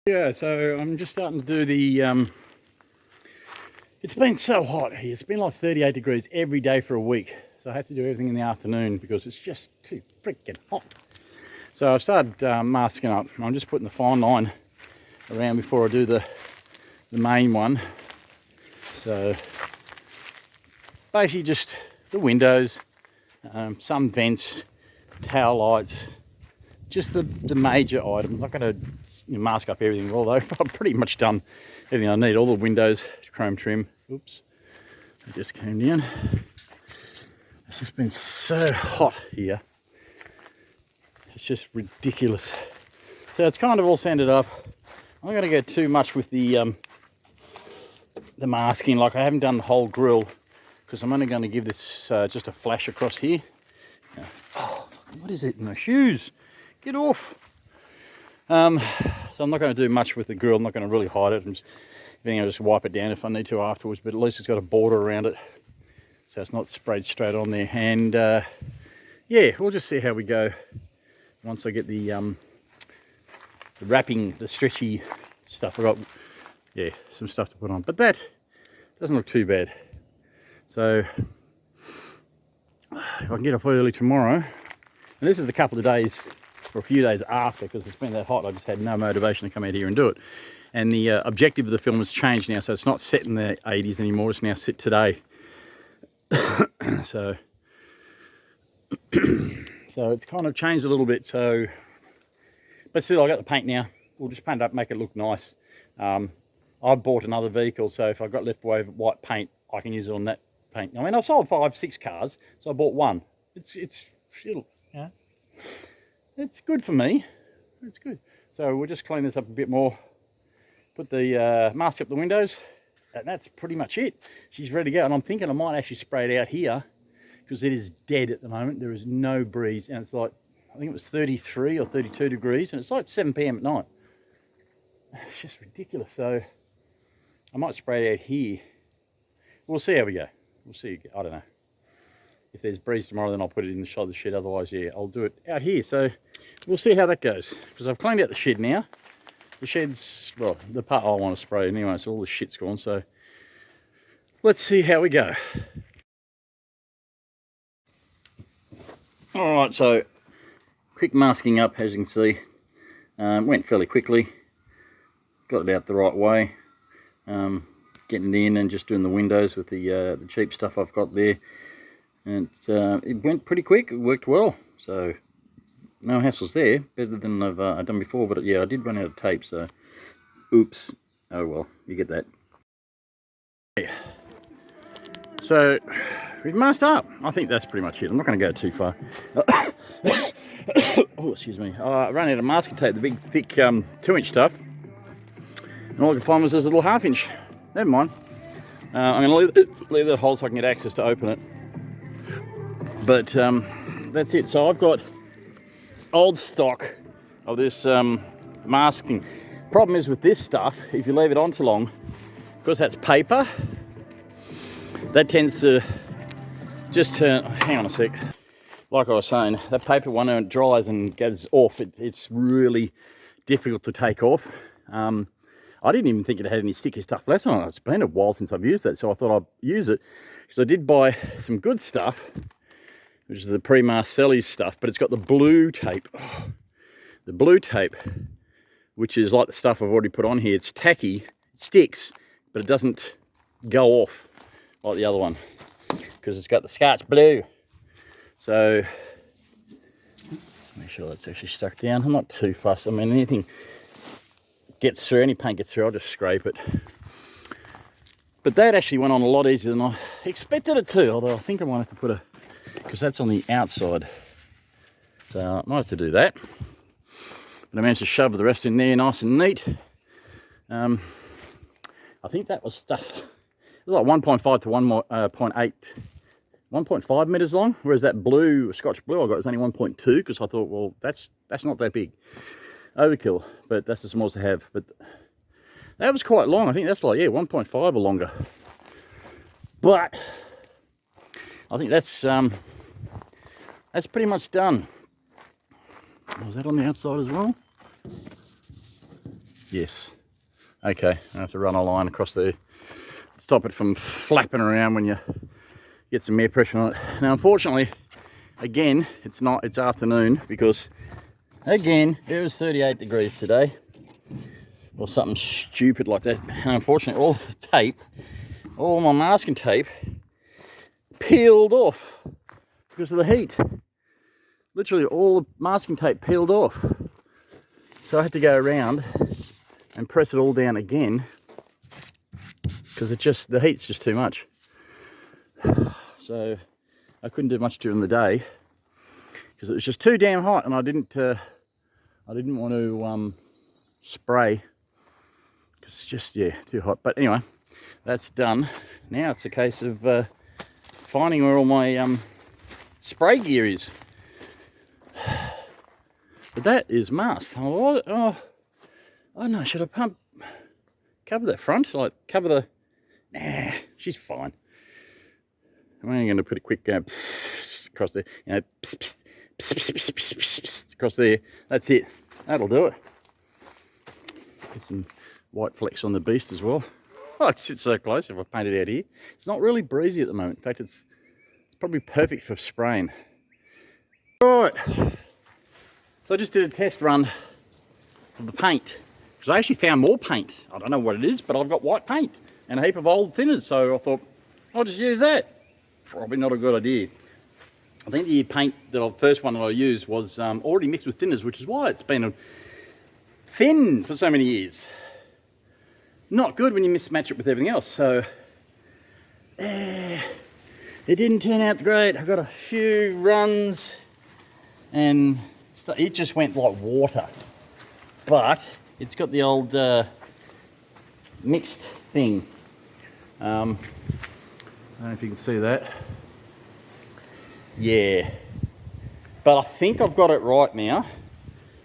Yeah, so I'm just starting to do the, it's been so hot here. It's been like 38 degrees every day for a week. So I have to do everything in the afternoon because it's just too freaking hot. So I've started masking up. I'm just putting the fine line around before I do the main one. So basically just the windows, some vents, tower lights, just the major items. I'm not going to mask up everything, although I've pretty much done everything I need. All the windows, chrome trim. Oops, it just came down. It's just been so hot here. It's just ridiculous. So it's kind of all sanded up. I'm not going to go too much with the masking. Like, I haven't done the whole grill because I'm only going to give this just a flash across here. Oh, what is it in my shoes? Get off. So I'm not going to do much with the grill. I'm not going to really hide it. I'll just wipe it down if I need to afterwards, but at least it's got a border around it so it's not sprayed straight on there. And yeah, we'll just see how we go once I get the wrapping, the stretchy stuff. I've got, yeah, some stuff to put on, but that doesn't look too bad. So if I can get off early tomorrow, and this is a couple of days or a few days after, because it's been that hot, I just had no motivation to come out here and do it. And the objective of the film has changed now, so it's not set in the 80s anymore, it's now set today. So it's kind of changed a little bit. So, but still, I got the paint now. We'll just paint it up, make it look nice. I bought another vehicle, so if I've got leftover white paint, I can use it on that paint. I mean, I've sold 5-6 cars, so I bought one. It's good for me. It's good. So we'll just clean this up a bit more. Put the mask up the windows, and that's pretty much it. She's ready to go, and I'm thinking I might actually spray it out here because it is dead at the moment. There is no breeze, and it's like, I think it was 33 or 32 degrees, and it's like 7 p.m. at night. It's just ridiculous. So I might spray it out here. We'll see how we go. We'll see. I don't know. If there's breeze tomorrow, then I'll put it in the side of the shed. Otherwise, yeah, I'll do it out here. So we'll see how that goes, because I've cleaned out the shed now. The shed's, well, the part I want to spray anyway, so all the shit's gone. So let's see how we go. All right, so quick masking up, as you can see. Went fairly quickly. Got it out the right way. Getting it in and just doing the windows with the cheap stuff I've got there. And it went pretty quick. It worked well. So no hassles there. Better than I've done before. But yeah, I did run out of tape. So oops. Oh well, you get that. So we've masked up. I think that's pretty much it. I'm not going to go too far. Oh, excuse me. I ran out of masking tape, the big thick 2-inch stuff. And all I could find was this little 1/2-inch. Never mind. I'm going to leave that hole so I can get access to open it. But that's it. So I've got old stock of this masking. Problem is with this stuff, if you leave it on too long, because that's paper, that tends to just turn, hang on a sec. Like I was saying, that paper one, when it dries and goes off, it's really difficult to take off. I didn't even think it had any sticky stuff left on it. It's been a while since I've used that, so I thought I'd use it. Because I did buy some good stuff, which is the pre-masked Sellies stuff, but it's got the blue tape. Oh, the blue tape, which is like the stuff I've already put on here. It's tacky, it sticks, but it doesn't go off like the other one, because it's got the Scotch blue. So, make sure that's actually stuck down. I'm not too fussed. I mean, anything gets through, any paint gets through, I'll just scrape it. But that actually went on a lot easier than I expected it to, although I think I might have to put because that's on the outside. So I might have to do that. But I managed to shove the rest in there nice and neat. I think that was stuff, it was like 1.5 to 1.8, 1.5 meters long, whereas that blue, Scotch blue I got is only 1.2, because I thought, well, that's not that big. Overkill, but that's the smallest I have. But that was quite long. I think that's like, yeah, 1.5 or longer. But I think that's pretty much done. Was that on the outside as well? Yes. Okay, I have to run a line across there. Stop it from flapping around when you get some air pressure on it. Now, unfortunately, again, it's afternoon because, again, it was 38 degrees today. Or something stupid like that. And unfortunately, all the tape, all my masking tape, peeled off because of the heat. Literally all the masking tape peeled off. So I had to go around and press it all down again because the heat's just too much. So I couldn't do much during the day because it was just too damn hot, and I didn't want to spray because it's just, yeah, too hot. But anyway, that's done. Now it's a case of finding where all my spray gear is. But that is must. Oh no, should I cover that front? Like cover the, nah, she's fine. I'm only going to put a quick across there, you know, across there. That's it. That'll do it. Get some white flecks on the beast as well. Oh, it sits so close if I paint it out here. It's not really breezy at the moment. In fact, it's probably perfect for spraying. Right. So I just did a test run of the paint because I actually found more paint. I don't know what it is, but I've got white paint and a heap of old thinners. So I thought I'll just use that. Probably not a good idea. I think the paint the first one that I used was already mixed with thinners, which is why it's been thin for so many years. Not good when you mismatch it with everything else. So it didn't turn out great. I got a few runs and it just went like water. But it's got the old mixed thing. I don't know if you can see that. Yeah. But I think I've got it right now.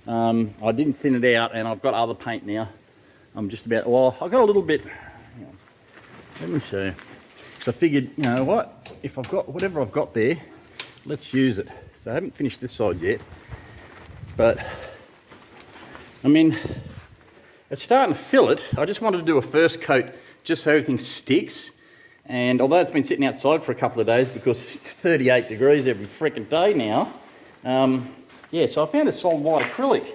I didn't thin it out, and I've got other paint now. I'm just about, well, I got a little bit, hang on, let me see. So I figured, you know what, if I've got whatever I've got there, let's use it. So I haven't finished this side yet, but I mean, it's starting to fill it. I just wanted to do a first coat just so everything sticks. And although it's been sitting outside for a couple of days because it's 38 degrees every freaking day now, yeah, so I found this solid white acrylic.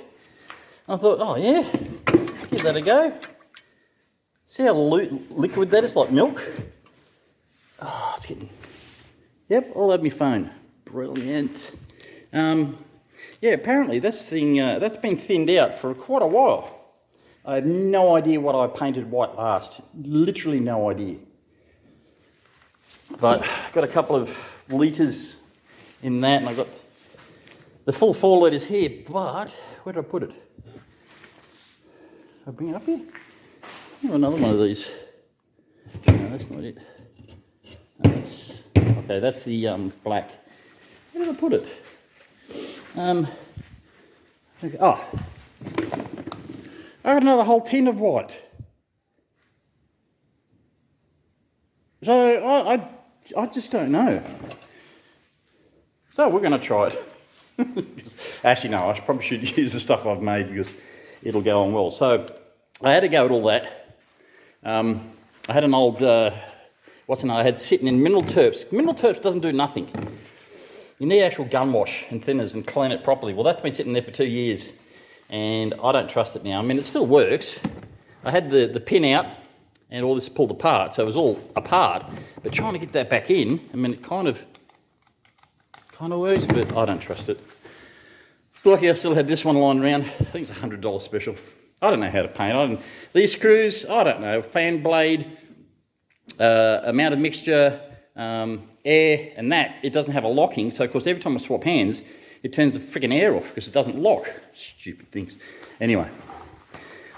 I thought, oh yeah, give that a go. See how liquid that is, like milk? Oh, it's getting, yep, I'll have my phone. Brilliant. Yeah, apparently that's been thinned out for quite a while. I have no idea what I painted white last. Literally no idea. But I've got a couple of litres in that, and I've got the full 4 litres here, but where did I put it? I'll bring it up here. Oh, another one of these. No, that's not it. No, okay, that's the black. Where did I put it? Okay. Oh, I got another whole tin of white. So I just don't know. So we're going to try it. Actually, no, I probably should use the stuff I've made because it'll go on well. So I had to go at all that. I had an old, I had sitting in mineral terps. Mineral terps doesn't do nothing. You need actual gun wash and thinners and clean it properly. Well, that's been sitting there for 2 years and I don't trust it now. I mean, it still works. I had the pin out and all this pulled apart, so it was all apart. But trying to get that back in, I mean, it kind of works, but I don't trust it. Lucky I still had this one lying around. I think it's $100 special. I don't know how to paint. These screws, I don't know. Fan blade, amount of mixture, air, and that. It doesn't have a locking, so of course every time I swap hands, it turns the freaking air off because it doesn't lock. Stupid things. Anyway,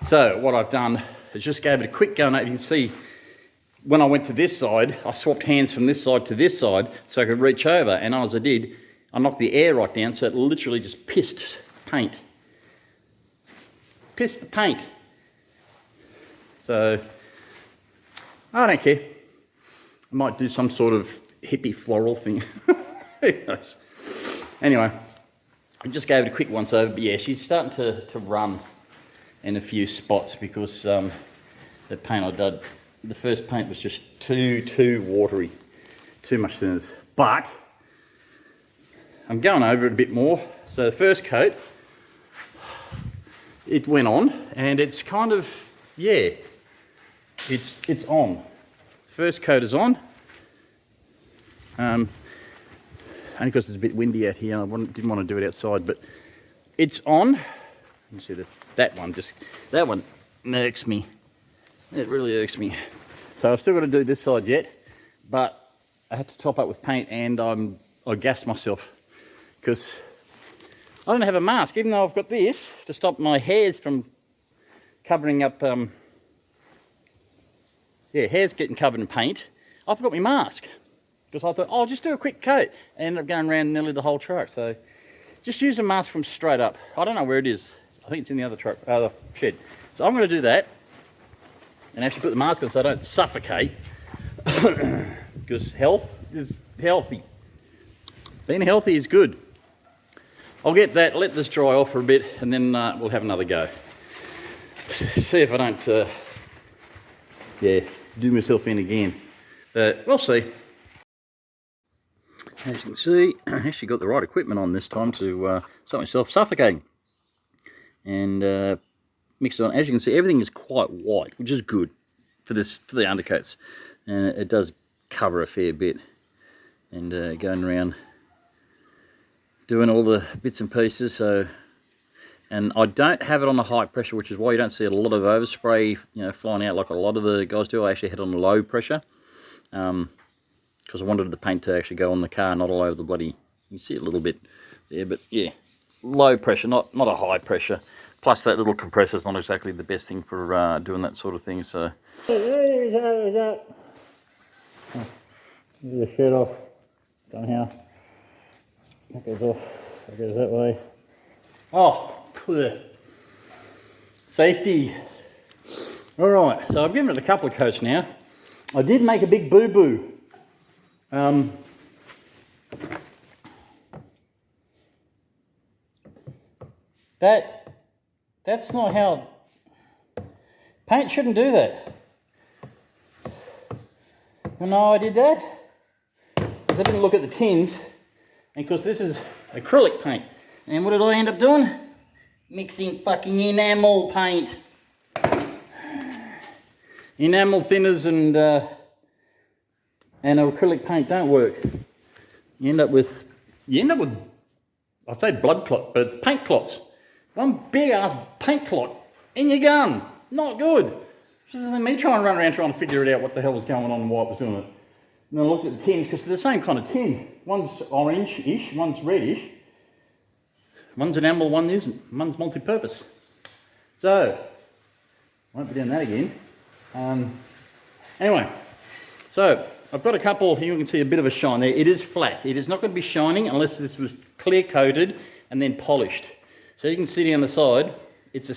so what I've done is just gave it a quick go. Now you can see when I went to this side, I swapped hands from this side to this side so I could reach over, and as I did, I knocked the air right down, so it literally just pissed paint. Pissed the paint. So, I don't care. I might do some sort of hippie floral thing. Who knows? Anyway, I just gave it a quick once over, but yeah, she's starting to run. in a few spots because the paint I did, the first paint was just too watery, too much thinners. But I'm going over it a bit more. So the first coat, it went on, and it's kind of, yeah, it's on. First coat is on. Only because it's a bit windy out here, I didn't want to do it outside, but it's on. You see that one irks me. It really irks me. So I've still got to do this side yet, but I had to top up with paint, and I gassed myself because I don't have a mask, even though I've got this to stop my hairs from covering up. Hairs getting covered in paint. I forgot my mask because I thought, oh, I'll just do a quick coat. I ended up going around nearly the whole truck. So just use a mask from straight up. I don't know where it is. I think it's in the other truck, other shed. So I'm going to do that and actually put the mask on so I don't suffocate because health is healthy. Being healthy is good. I'll get that, let this dry off for a bit, and then we'll have another go. See if I don't, do myself in again. But we'll see. As you can see, I actually got the right equipment on this time to stop myself suffocating. And mixed it on. As you can see, everything is quite white, which is good for the undercoats. And it does cover a fair bit. And going around doing all the bits and pieces. And I don't have it on a high pressure, which is why you don't see a lot of overspray, flying out like a lot of the guys do. I actually had it on low pressure because I wanted the paint to actually go on the car, not all over the bloody. You can see a little bit there, but yeah, low pressure, not a high pressure. Plus, that little compressor is not exactly the best thing for doing that sort of thing. So, get the shirt off. Somehow, that goes off. That goes that way. Oh. Safety. Alright, so I've given it a couple of coats now. I did make a big boo-boo. That's not how... Paint shouldn't do that. You know I did that? Because I didn't look at the tins, and because this is acrylic paint. And what did I end up doing? Mixing fucking enamel paint. Enamel thinners and acrylic paint don't work. You end up with, I'd say blood clot, but it's paint clots. One big ass paint clot in your gun. Not good. Me trying to run around trying to figure it out what the hell was going on and why I was doing it. And then I looked at the tins because they're the same kind of tin. One's orange-ish, one's reddish. One's enamel, one isn't. One's multi-purpose. So, won't be doing that again. Anyway, so I've got a couple, you can see a bit of a shine there. It is flat. It is not going to be shining unless this was clear coated and then polished. So you can see down the side, it's a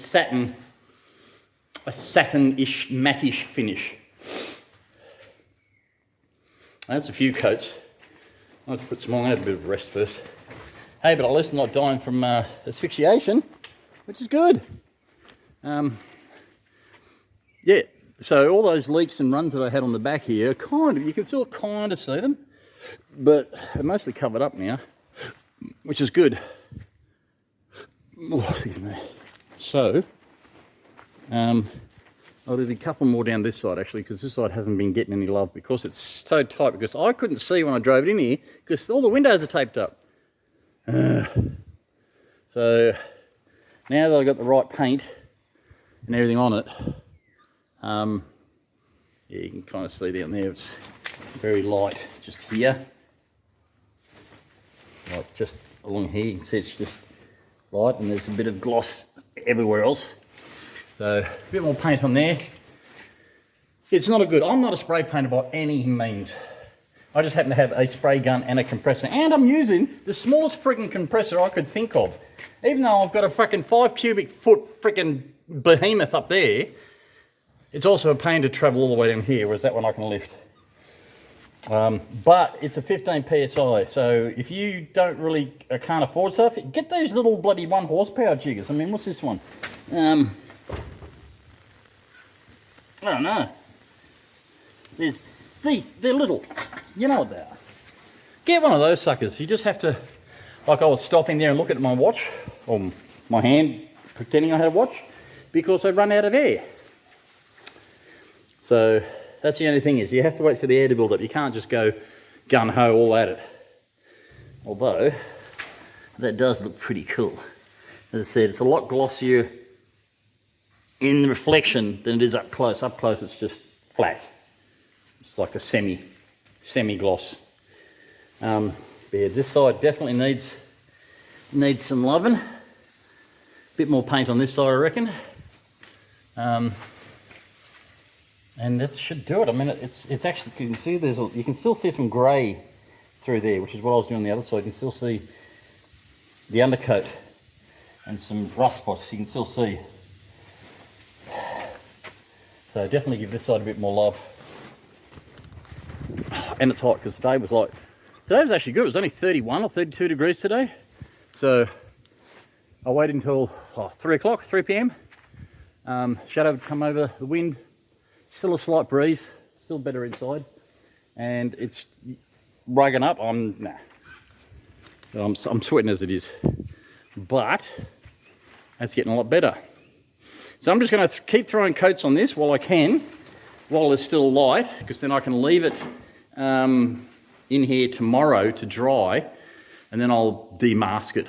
satin-ish, matte-ish finish. That's a few coats. I'll have to put some on, have a bit of rest first. Hey, but at least I'm not dying from asphyxiation, which is good. Yeah, so all those leaks and runs that I had on the back here, you can still kind of see them, but they're mostly covered up now, which is good. Oh, excuse me. So, I'll do a couple more down this side actually, because this side hasn't been getting any love because it's so tight, because I couldn't see when I drove it in here because all the windows are taped up. So now that I've got the right paint and everything on it, yeah, you can kind of see down there, it's very light just here, like just along here, you can see it's just light, and there's a bit of gloss everywhere else. So a bit more paint on there. It's not I'm not a spray painter by any means. I just happen to have a spray gun and a compressor, and I'm using the smallest freaking compressor I could think of. Even though I've got a fucking 5 cubic foot freaking behemoth up there, it's also a pain to travel all the way down here, whereas that one I can lift. But it's a 15 PSI, so if you can't afford stuff, get those little bloody 1 horsepower jiggers. I mean, what's this one? I don't know. There's these, they're little. You know what they are. Get one of those suckers. You just have to, like I was stopping there and look at my watch, or my hand, pretending I had a watch, because I run out of air. So that's the only thing is you have to wait for the air to build up. You can't just go gun-ho all at it. Although, that does look pretty cool. As I said, it's a lot glossier in the reflection than it is up close. Up close it's just flat. It's like a semi-gloss. But yeah, this side definitely needs some loving. Bit more paint on this side, I reckon. And that should do it. I mean, it's actually, you can see you can still see some grey through there, which is what I was doing on the other side. You can still see the undercoat and some rust spots. You can still see. So definitely give this side a bit more love. And it's hot because today was actually good. It was only 31 or 32 degrees today. So I waited until 3 p.m. Shadow would come over, the wind, still a slight breeze, still better inside. And it's rugging up. I'm sweating as it is. But that's getting a lot better. So I'm just going to keep throwing coats on this while I can, while it's still light, because then I can leave it in here tomorrow to dry, and then I'll demask it.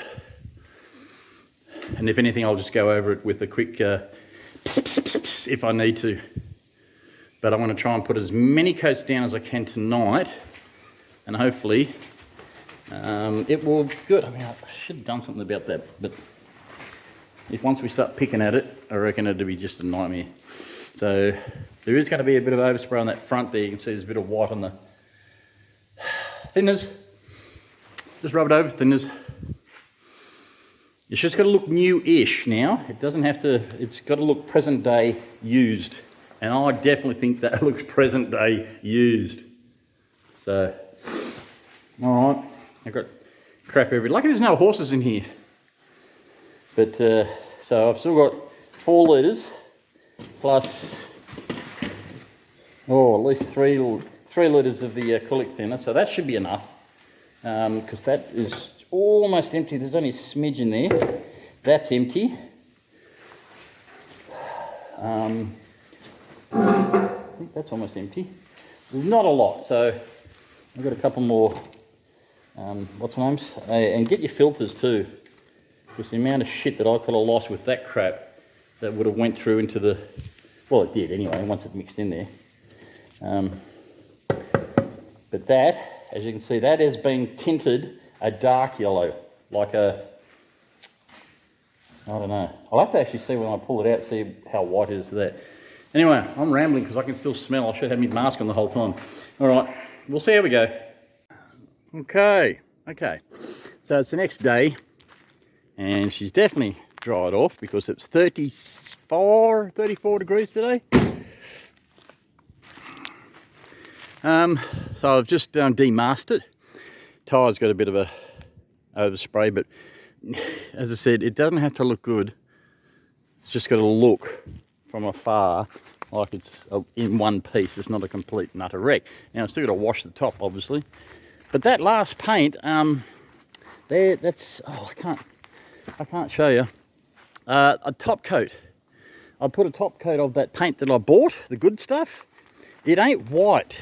And if anything, I'll just go over it with a quick if I need to. But I want to try and put as many coats down as I can tonight, and hopefully it will be good. I mean, I should have done something about that, but if once we start picking at it, I reckon it'll be just a nightmare. So there is going to be a bit of overspray on that front there. You can see there's a bit of white on the thinners. Just rub it over, thinners. It's just got to look new-ish now. It doesn't have to, it's got to look present day used. And I definitely think that looks present day used. So, all right. I've got crap everywhere. Lucky there's no horses in here. But, so I've still got 4 litres plus, at least 3 litres of the acrylic thinner. So that should be enough, because that is almost empty. There's only a smidge in there. That's empty. I think that's almost empty. There's not a lot, so I've got a couple more, what's the names? And get your filters too. Because the amount of shit that I could have lost with that crap that would have went through into the, well, it did anyway once it mixed in there. But that, as you can see, that has been tinted a dark yellow, like a, I don't know. I'll have to actually see when I pull it out, see how white it is to that. Anyway, I'm rambling because I can still smell. I should have my mask on the whole time. All right, we'll see how we go. Okay. So it's the next day. And she's definitely dried off because it's 34 degrees today. So I've just demasked it. Tyre's got a bit of a overspray, but as I said, it doesn't have to look good. It's just got to look from afar like it's in one piece. It's not a complete and utter wreck. Now I've still got to wash the top, obviously. But that last paint, there, that's, I can't show you. A top coat. I put a top coat of that paint that I bought, the good stuff. It ain't white.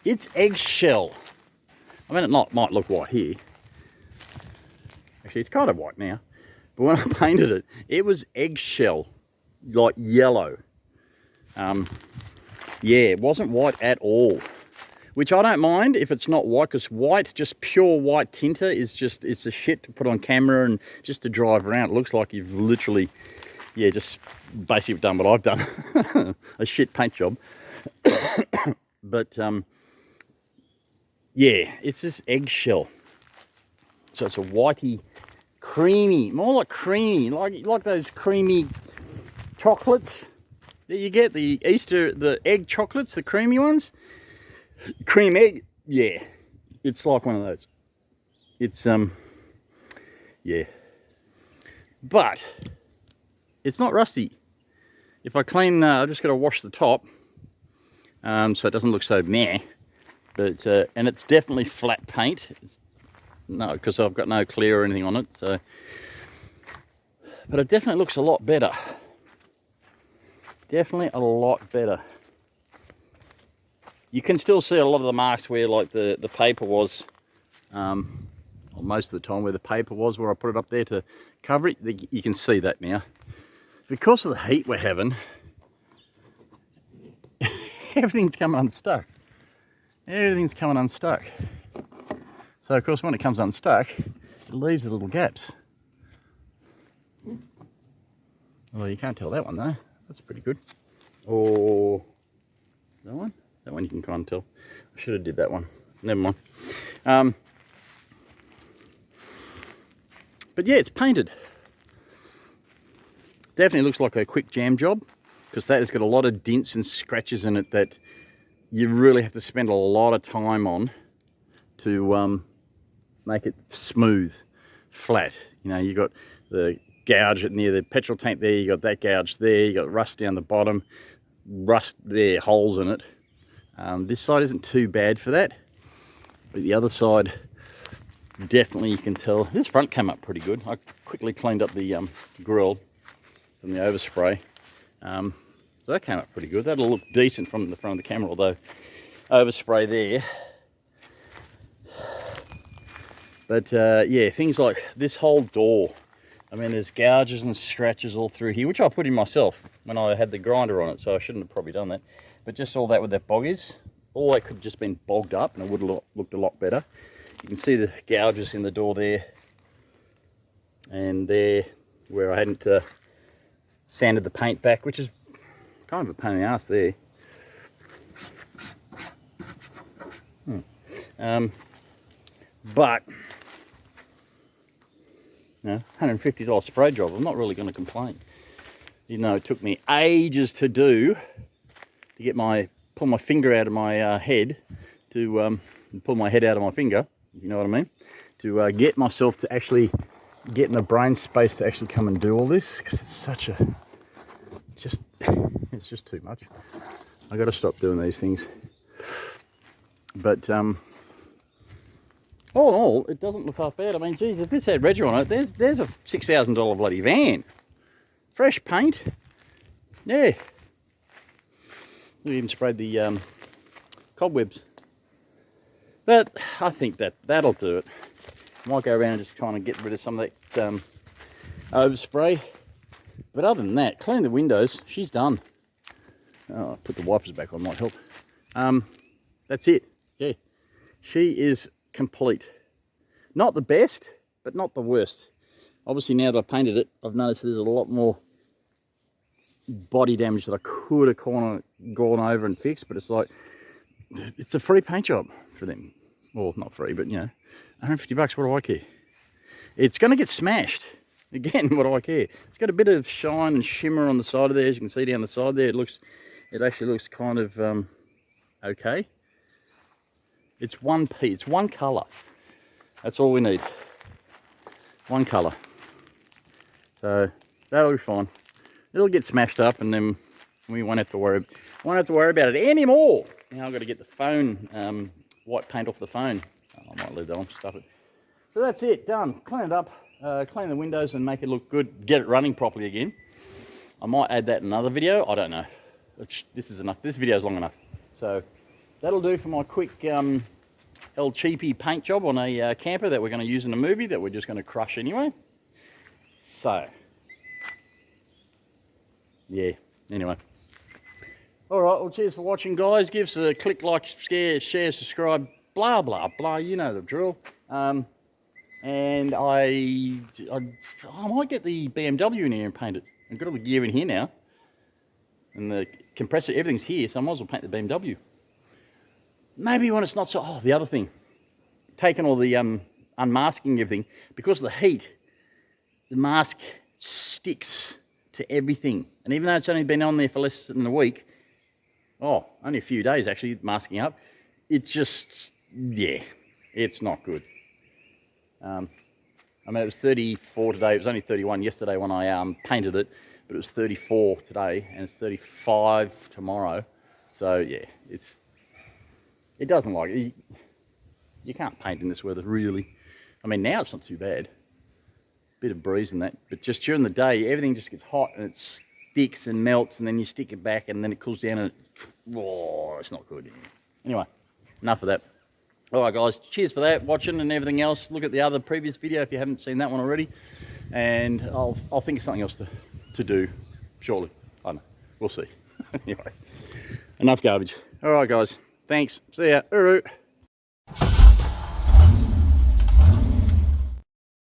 It's eggshell. I mean, it might look white here. Actually, it's kind of white now. But when I painted it, it was eggshell, like yellow. Yeah, it wasn't white at all. Which I don't mind if it's not white, because white, just pure white tinter is just, it's a shit to put on camera and just to drive around. It looks like you've literally, yeah, just basically done what I've done. A shit paint job. But, yeah, it's this eggshell. So it's a whitey, creamy, more like creamy, like those creamy chocolates that you get, the egg chocolates, the creamy ones. Cream egg, yeah, it's like one of those. It's yeah, but it's not rusty. if I clean, I've just got to wash the top, so it doesn't look so meh. But and it's definitely flat paint. No, because I've got no clear or anything on it. So, but it definitely looks a lot better. Definitely a lot better. You can still see a lot of the marks where like the paper was, or most of the time where the paper was, where I put it up there to cover it. You can see that now. Because of the heat we're having, everything's coming unstuck. Everything's coming unstuck. So of course when it comes unstuck, it leaves the little gaps. Well, you can't tell that one though. That's pretty good. Or that one? That one you can kind of tell. I should have did that one. Never mind. But yeah, it's painted. Definitely looks like a quick jam job, because that has got a lot of dents and scratches in it that you really have to spend a lot of time on to make it smooth, flat. You know, you got the gouge near the petrol tank there, you got that gouge there, you got rust down the bottom, rust there, holes in it. This side isn't too bad for that, but the other side, definitely you can tell. This front came up pretty good. I quickly cleaned up the grill from the overspray. So that came up pretty good. That'll look decent from the front of the camera, although overspray there. But yeah, things like this whole door. I mean, there's gouges and scratches all through here, which I put in myself when I had the grinder on it, so I shouldn't have probably done that. But just all that with that boggers, all that could have just been bogged up and it would have looked a lot better. You can see the gouges in the door there and there where I hadn't sanded the paint back, which is kind of a pain in the ass there. But you know, $150 spray job, I'm not really going to complain. Even though it took me ages to do, to get pull my finger out of my head, to pull my head out of my finger, if you know what I mean, to get myself to actually get in the brain space to actually come and do all this, because it's such a, it's just too much. I got to stop doing these things. But all in all, it doesn't look half bad. I mean, geez, if this had Reg on it, there's a $6,000 bloody van. Fresh paint. Yeah. We even sprayed the cobwebs. But I think that'll do it. Might go around and just kind of get rid of some of that overspray. But other than that, clean the windows. She's done. Oh, put the wipers back on might help. That's it. Yeah. She is complete. Not the best, but not the worst. Obviously now that I've painted it, I've noticed there's a lot more body damage that I could have gone over and fixed, but it's like, it's a free paint job for them. Well, not free, but you know, 150 bucks, what do I care? It's going to get smashed. Again, what do I care? It's got a bit of shine and shimmer on the side of there, as you can see down the side there. It actually looks kind of okay. It's one piece, one colour. That's all we need. One colour. So that'll be fine. It'll get smashed up, and then we won't have to worry about it anymore. Now I've got to get the phone, white paint off the phone. I might leave that on, stuff it. So that's it, done. Clean it up, clean the windows and make it look good. Get it running properly again. I might add that in another video. I don't know. This is enough. This video is long enough. So that'll do for my quick El Cheapy paint job on a camper that we're going to use in a movie that we're just going to crush anyway. So, yeah, anyway. Alright, well cheers for watching guys. Give us a click, like, share, subscribe, blah, blah, blah. You know the drill. And I might get the BMW in here and paint it. I've got all the gear in here now. And the compressor, everything's here, so I might as well paint the BMW. Maybe when it's not so... Oh, the other thing. Taking all the unmasking everything. Because of the heat, the mask sticks to everything. And even though it's only been on there for less than a week, only a few days actually, masking up, it's just, yeah, it's not good. I mean, it was 34 today. It was only 31 yesterday when I painted it. but it was 34 today and it's 35 tomorrow. So yeah, it doesn't like it. You can't paint in this weather really. I mean, now it's not too bad. Bit of breeze and that, but just during the day, everything just gets hot and it sticks and melts, and then you stick it back and then it cools down and it's not good. Anyway, enough of that. All right, guys, cheers for that, watching and everything else. Look at the other previous video if you haven't seen that one already, and I'll think of something else to do shortly. I don't know, we'll see. Anyway, enough garbage. All right, guys, thanks. See ya. Uru.